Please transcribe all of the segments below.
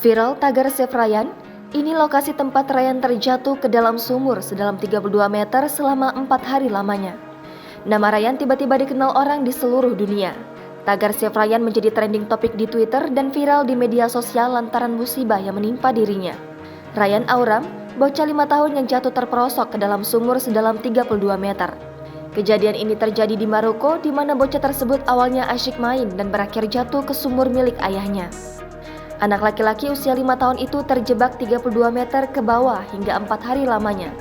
Viral tagar Save Ryan, ini lokasi tempat Ryan terjatuh ke dalam sumur sedalam 32 meter selama 4 hari lamanya. Nama Ryan tiba-tiba dikenal orang di seluruh dunia. Tagar Save Ryan menjadi trending topik di Twitter dan viral di media sosial lantaran musibah yang menimpa dirinya. Ryan Auram, bocah 5 tahun yang jatuh terperosok ke dalam sumur sedalam 32 meter. Kejadian ini terjadi di Maroko, di mana bocah tersebut awalnya asyik main dan berakhir jatuh ke sumur milik ayahnya. Anak laki-laki usia 5 tahun itu terjebak 32 meter ke bawah hingga 4 hari lamanya.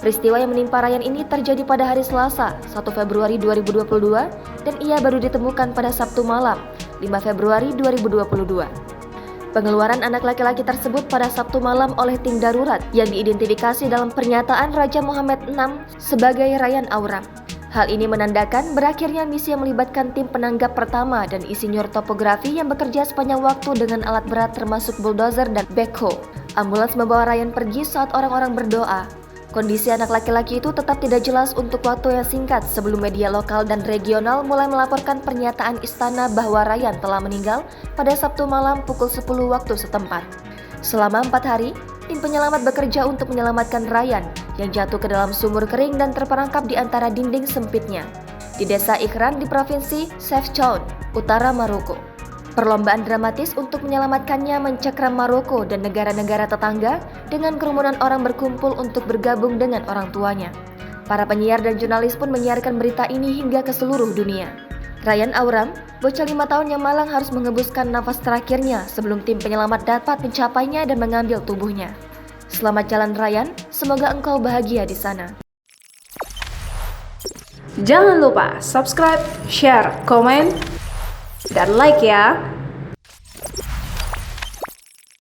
Peristiwa yang menimpa Ryan ini terjadi pada hari Selasa, 1 Februari 2022, dan ia baru ditemukan pada Sabtu malam, 5 Februari 2022. Pengeluaran anak laki-laki tersebut pada Sabtu malam oleh tim darurat yang diidentifikasi dalam pernyataan Raja Mohammed VI sebagai Ryan Auram. Hal ini menandakan berakhirnya misi yang melibatkan tim penanggap pertama dan insinyur topografi yang bekerja sepanjang waktu dengan alat berat termasuk bulldozer dan backhoe. Ambulans membawa Ryan pergi saat orang-orang berdoa. Kondisi anak laki-laki itu tetap tidak jelas untuk waktu yang singkat sebelum media lokal dan regional mulai melaporkan pernyataan istana bahwa Ryan telah meninggal pada Sabtu malam pukul 10 waktu setempat. Selama 4 hari, tim penyelamat bekerja untuk menyelamatkan Ryan yang jatuh ke dalam sumur kering dan terperangkap di antara dinding sempitnya di desa Ikran di provinsi Chefchaouen, utara Maroko. Perlombaan dramatis untuk menyelamatkannya mencekram Maroko dan negara-negara tetangga dengan kerumunan orang berkumpul untuk bergabung dengan orang tuanya. Para penyiar dan jurnalis pun menyiarkan berita ini hingga ke seluruh dunia. Ryan Auram, bocah 5 tahun yang malang harus menghembuskan nafas terakhirnya sebelum tim penyelamat dapat mencapainya dan mengambil tubuhnya. Selamat jalan Ryan, semoga engkau bahagia di sana. Jangan lupa subscribe, share, komen, dan like ya.